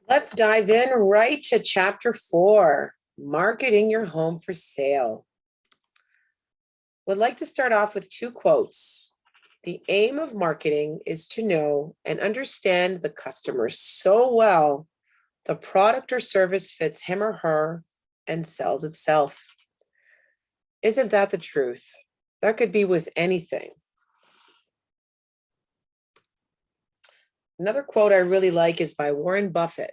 Let's dive in right to chapter 4, marketing your home for sale. Would like to start off with two quotes. The aim of marketing is to know and understand the customer so well the product or service fits him or her and sells itself. Isn't that the truth? That could be with anything. Another quote I really like is by Warren Buffett.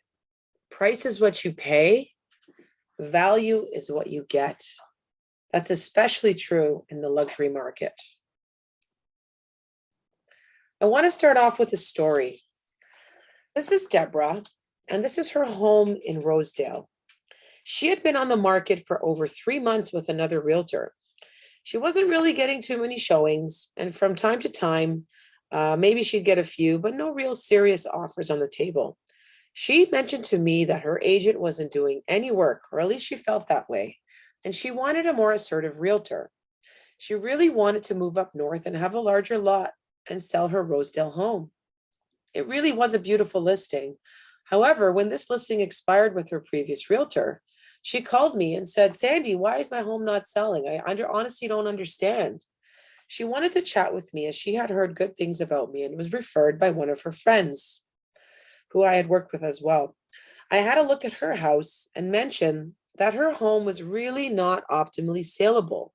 Price is what you pay, value is what you get. That's especially true in the luxury market. I want to start off with a story. This is Deborah, and this is her home in Rosedale. She had been on the market for over 3 months with another realtor. She wasn't really getting too many showings, and from time to time, maybe she'd get a few, but no real serious offers on the table. She mentioned to me that her agent wasn't doing any work, or at least she felt that way, and she wanted a more assertive realtor. She really wanted to move up north and have a larger lot and sell her Rosedale home. It really was a beautiful listing. However, when this listing expired with her previous realtor, she called me and said, Sandy, why is my home not selling? I honestly don't understand. She wanted to chat with me as she had heard good things about me and was referred by one of her friends who I had worked with as well. I had a look at her house and mentioned that her home was really not optimally saleable.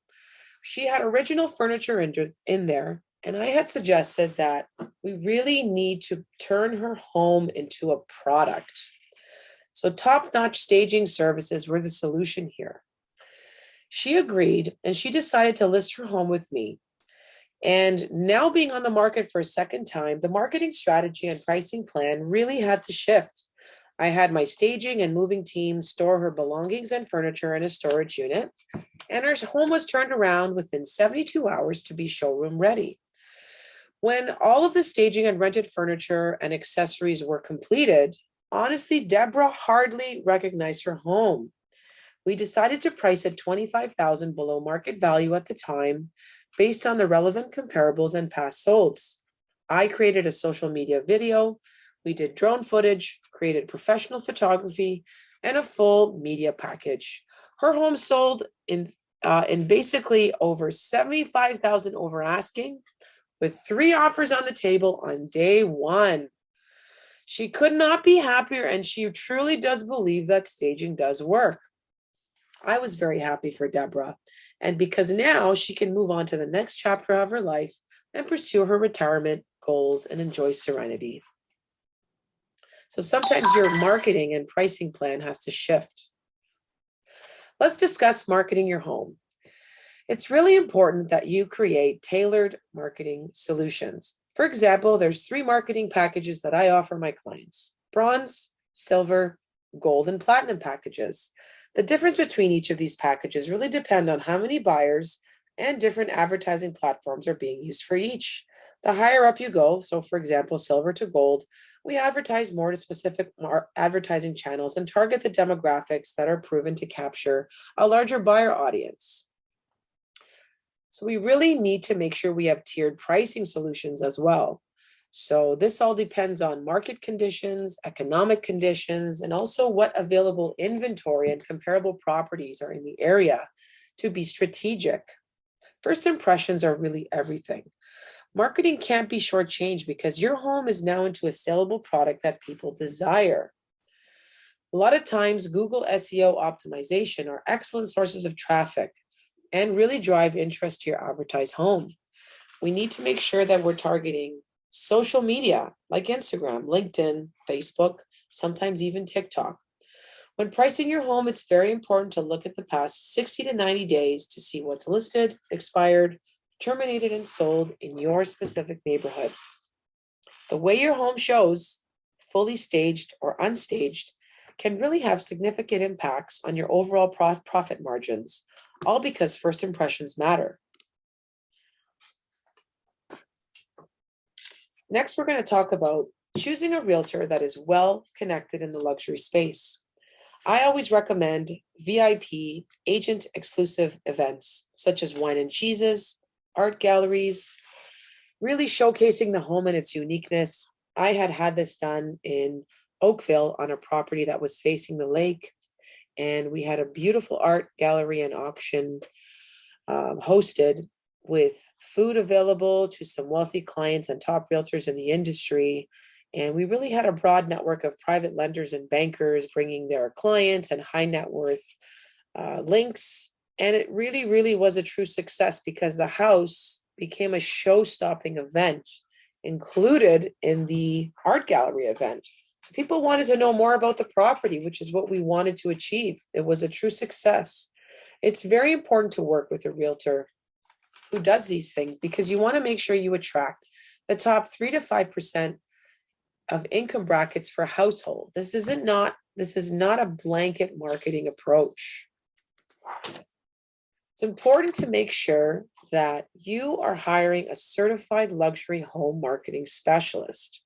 She had original furniture in there, and I had suggested that we really need to turn her home into a product. So, top-notch staging services were the solution here. She agreed, and she decided to list her home with me. And now being on the market for a second time, the marketing strategy and pricing plan really had to shift. I had my staging and moving team store her belongings and furniture in a storage unit, and her home was turned around within 72 hours to be showroom ready. When all of the staging and rented furniture and accessories were completed, honestly, Deborah hardly recognized her home. We decided to price it $25,000 below market value at the time, based on the relevant comparables and past solds. I created a social media video. We did drone footage, created professional photography, and a full media package. Her home sold in basically over 75,000 over asking, with 3 offers on the table on day 1. She could not be happier, and she truly does believe that staging does work. I was very happy for Deborah, and because now she can move on to the next chapter of her life and pursue her retirement goals and enjoy serenity. So sometimes your marketing and pricing plan has to shift. Let's discuss marketing your home. It's really important that you create tailored marketing solutions. For example, there's 3 marketing packages that I offer my clients: bronze, silver, gold, and platinum packages. The difference between each of these packages really depend on how many buyers and different advertising platforms are being used for each. The higher up you go, so for example, silver to gold, we advertise more to specific advertising channels and target the demographics that are proven to capture a larger buyer audience. So we really need to make sure we have tiered pricing solutions as well. So this all depends on market conditions, economic conditions, and also what available inventory and comparable properties are in the area to be strategic. First impressions are really everything. Marketing can't be shortchanged because your home is now into a saleable product that people desire. A lot of times, Google SEO optimization are excellent sources of traffic and really drive interest to your advertised home. We need to make sure that we're targeting social media like Instagram, LinkedIn, Facebook, sometimes even TikTok. When pricing your home, it's very important to look at the past 60 to 90 days to see what's listed, expired, terminated, and sold in your specific neighborhood. The way your home shows, fully staged or unstaged, can really have significant impacts on your overall profit margins, all because first impressions matter. Next, we're going to talk about choosing a realtor that is well connected in the luxury space. I always recommend VIP agent exclusive events such as wine and cheeses, art galleries, really showcasing the home and its uniqueness. I had this done in Oakville on a property that was facing the lake. And we had a beautiful art gallery and auction hosted with food available to some wealthy clients and top realtors in the industry. And we really had a broad network of private lenders and bankers bringing their clients and high net worth links. And it really, really was a true success because the house became a show-stopping event included in the art gallery event. So people wanted to know more about the property, which is what we wanted to achieve. It was a true success. It's very important to work with a realtor who does these things because you want to make sure you attract the top 3 to 5% of income brackets for household. This is not a blanket marketing approach. It's important to make sure that you are hiring a certified luxury home marketing specialist.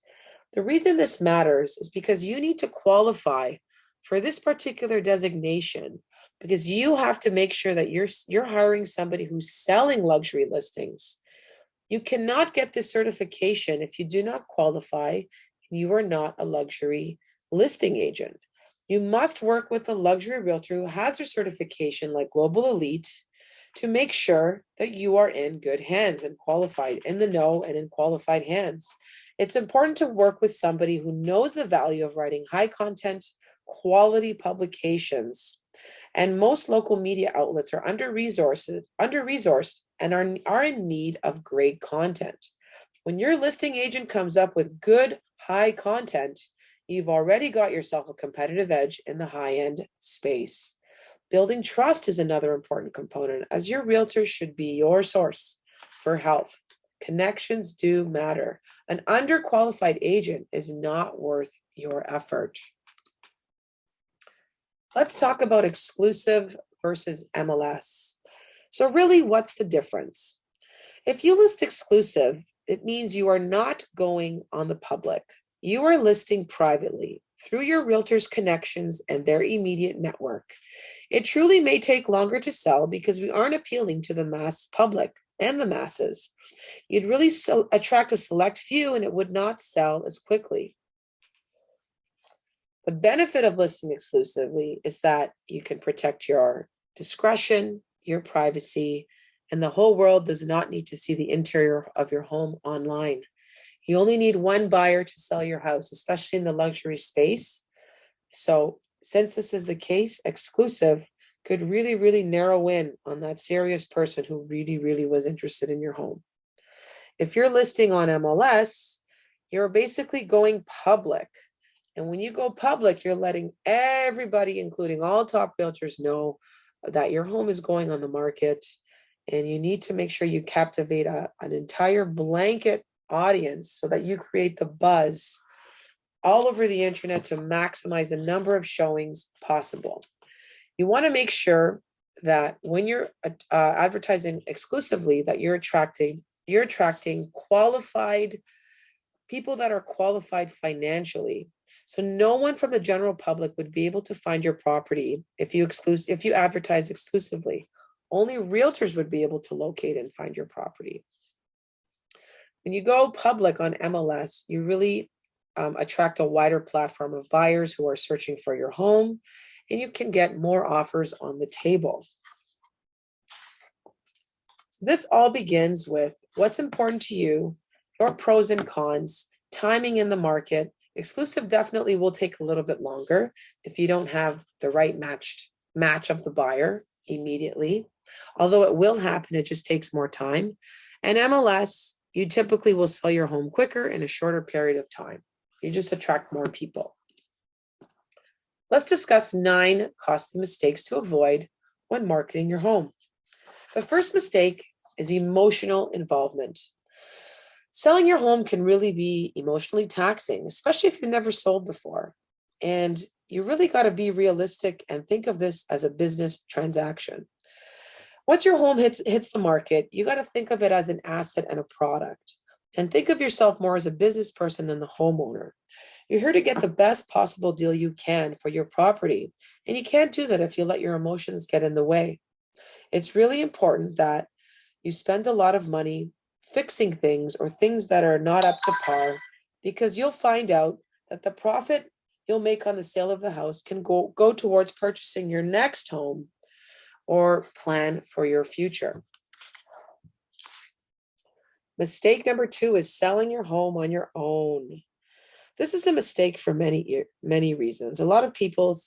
The reason this matters is because you need to qualify for this particular designation because you have to make sure that you're hiring somebody who's selling luxury listings. You cannot get this certification if you do not qualify and you are not a luxury listing agent. You must work with a luxury realtor who has a certification like Global Elite to make sure that you are in good hands and qualified, in the know and in qualified hands. It's important to work with somebody who knows the value of writing high content, quality publications. And most local media outlets are under-resourced and are in need of great content. When your listing agent comes up with good, high content, you've already got yourself a competitive edge in the high-end space. Building trust is another important component, as your realtor should be your source for help. Connections do matter. An underqualified agent is not worth your effort. Let's talk about exclusive versus MLS. So really, what's the difference? If you list exclusive, it means you are not going on the public. You are listing privately through your realtor's connections and their immediate network. It truly may take longer to sell because we aren't appealing to the mass public and the masses. You'd really attract a select few and it would not sell as quickly. The benefit of listing exclusively is that you can protect your discretion, your privacy, and the whole world does not need to see the interior of your home online. You only need one buyer to sell your house, especially in the luxury space. So since this is the case, exclusive could really, really narrow in on that serious person who really, really was interested in your home. If you're listing on MLS, you're basically going public. And when you go public, you're letting everybody, including all top realtors, know that your home is going on the market. And you need to make sure you captivate an entire blanket audience so that you create the buzz all over the internet to maximize the number of showings possible. You want to make sure that when you're advertising exclusively, that you're attracting qualified people that are qualified financially. So no one from the general public would be able to find your property if you advertise exclusively. Only realtors would be able to locate and find your property. When you go public on MLS, you really attract a wider platform of buyers who are searching for your home, and you can get more offers on the table. So this all begins with what's important to you, your pros and cons, timing in the market. Exclusive definitely will take a little bit longer if you don't have the right match of the buyer immediately. Although it will happen, it just takes more time. And MLS, you typically will sell your home quicker in a shorter period of time. You just attract more people. Let's discuss 9 costly mistakes to avoid when marketing your home. The first mistake is emotional involvement. Selling your home can really be emotionally taxing, especially if you've never sold before. And you really got to be realistic and think of this as a business transaction. Once your home hits the market, you got to think of it as an asset and a product. And think of yourself more as a business person than the homeowner. You're here to get the best possible deal you can for your property. And you can't do that if you let your emotions get in the way. It's really important that you spend a lot of money fixing things or things that are not up to par, because you'll find out that the profit you'll make on the sale of the house can go towards purchasing your next home or plan for your future. Mistake number 2 is selling your home on your own. This is a mistake for many reasons. A lot of people,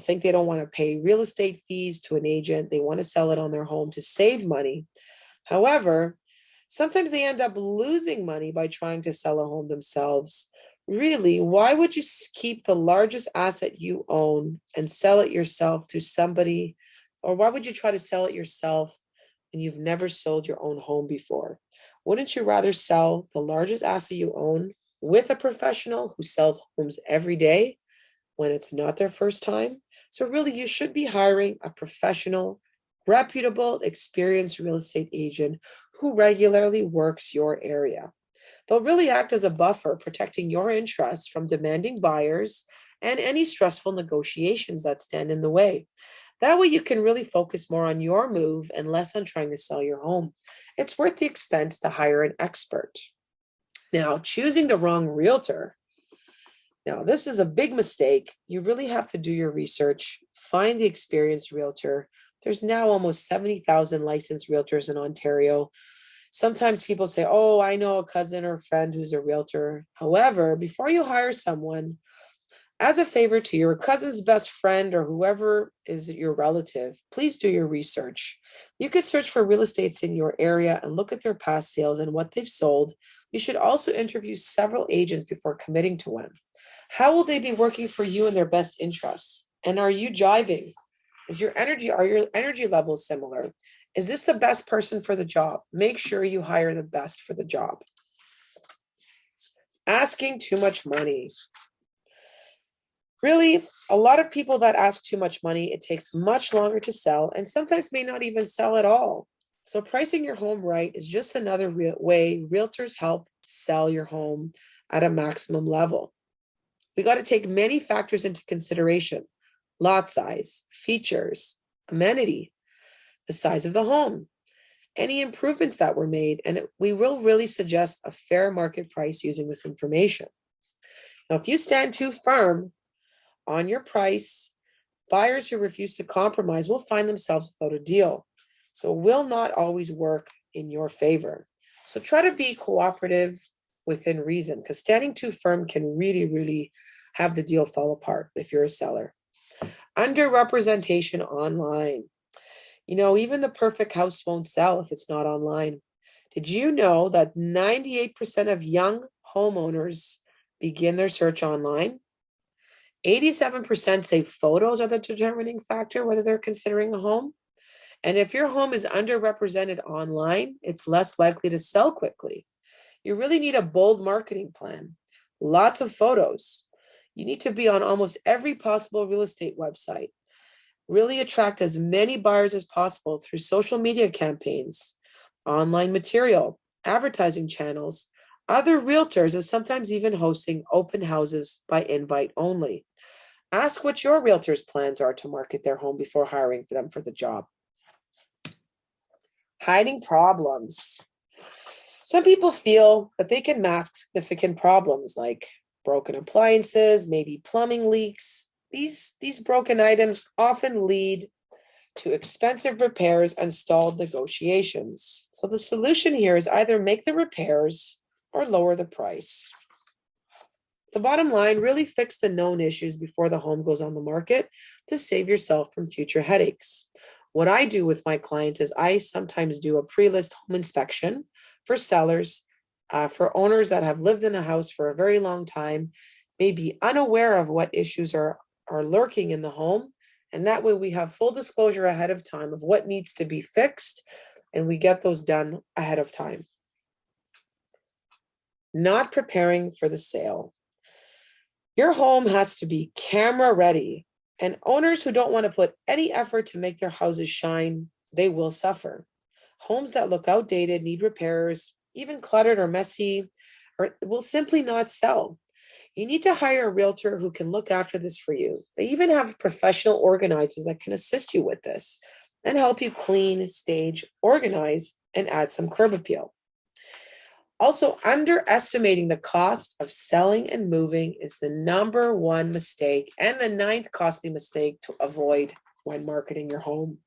think they don't want to pay real estate fees to an agent. They want to sell it on their home to save money. However, sometimes they end up losing money by trying to sell a home themselves. Really, why would you keep the largest asset you own and sell it yourself to somebody? Or why would you try to sell it yourself when you've never sold your own home before? Wouldn't you rather sell the largest asset you own with a professional who sells homes every day when it's not their first time? So really, you should be hiring a professional, reputable, experienced real estate agent who regularly works your area. They'll really act as a buffer, protecting your interests from demanding buyers and any stressful negotiations that stand in the way. That way, you can really focus more on your move and less on trying to sell your home. It's worth the expense to hire an expert. Now, choosing the wrong realtor. Now, this is a big mistake. You really have to do your research, find the experienced realtor. There's now almost 70,000 licensed realtors in Ontario. Sometimes people say, oh, I know a cousin or friend who's a realtor. However, before you hire someone, as a favor to your cousin's best friend or whoever is your relative, please do your research. You could search for real estates in your area and look at their past sales and what they've sold. You should also interview several agents before committing to one. How will they be working for you in their best interests? And are you jiving? Are your energy levels similar? Is this the best person for the job? Make sure you hire the best for the job. Asking too much money. Really, a lot of people that ask too much money, it takes much longer to sell and sometimes may not even sell at all. So pricing your home right is just another way realtors help sell your home at a maximum level. We got to take many factors into consideration: lot size, features, amenity, the size of the home, any improvements that were made, and we will really suggest a fair market price using this information. Now, if you stand too firm on your price, buyers who refuse to compromise will find themselves without a deal. So it will not always work in your favor. So try to be cooperative within reason, because standing too firm can really have the deal fall apart if you're a seller. Underrepresentation online. Even the perfect house won't sell if it's not online. Did you know that 98% of young homeowners begin their search online? 87% say photos are the determining factor whether they're considering a home. And if your home is underrepresented online, it's less likely to sell quickly. You really need a bold marketing plan, lots of photos. You need to be on almost every possible real estate website. Really attract as many buyers as possible through social media campaigns, online material, advertising channels, other realtors, and sometimes even hosting open houses by invite only. Ask what your realtor's plans are to market their home before hiring them for the job. Hiding problems. Some people feel that they can mask significant problems like broken appliances, maybe plumbing leaks. These broken items often lead to expensive repairs and stalled negotiations. So the solution here is either make the repairs or lower the price. The bottom line, really fix the known issues before the home goes on the market to save yourself from future headaches. What I do with my clients is I sometimes do a pre-list home inspection for sellers, for owners that have lived in a house for a very long time, may be unaware of what issues are lurking in the home. And that way we have full disclosure ahead of time of what needs to be fixed, and we get those done ahead of time. Not preparing for the sale. Your home has to be camera ready, and owners who don't want to put any effort to make their houses shine, they will suffer. Homes that look outdated, need repairs, even cluttered or messy, or will simply not sell. You need to hire a realtor who can look after this for you. They even have professional organizers that can assist you with this and help you clean, stage, organize, and add some curb appeal. Also, underestimating the cost of selling and moving is the number one mistake and the ninth costly mistake to avoid when marketing your home.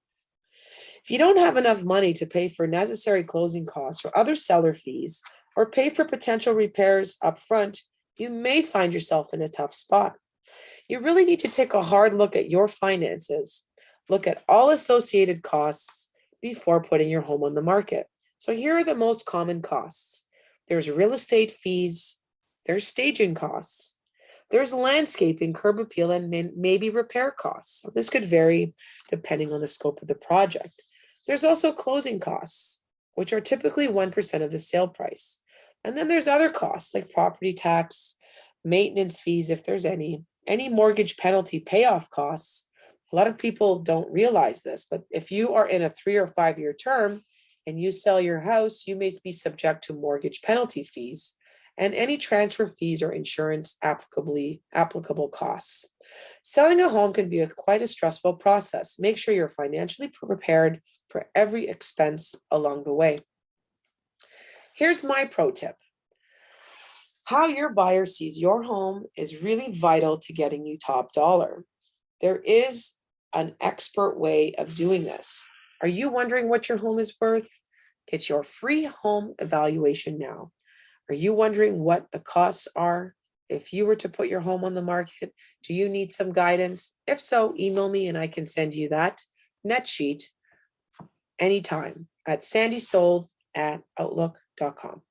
If you don't have enough money to pay for necessary closing costs or other seller fees, or pay for potential repairs up front, you may find yourself in a tough spot. You really need to take a hard look at your finances, look at all associated costs before putting your home on the market. So here are the most common costs. There's real estate fees, there's staging costs, there's landscaping, curb appeal, and maybe repair costs. So this could vary depending on the scope of the project. There's also closing costs, which are typically 1% of the sale price. And then there's other costs like property tax, maintenance fees, if there's any mortgage penalty payoff costs. A lot of people don't realize this, but if you are in a 3 or 5 year term and you sell your house, you may be subject to mortgage penalty fees and any transfer fees or insurance applicable costs. Selling a home can be quite a stressful process. Make sure you're financially prepared for every expense along the way. Here's my pro tip. How your buyer sees your home is really vital to getting you top dollar. There is an expert way of doing this. Are you wondering what your home is worth? Get your free home evaluation now. Are you wondering what the costs are? If you were to put your home on the market, do you need some guidance? If so, email me and I can send you that net sheet anytime at sandysold@outlook.com.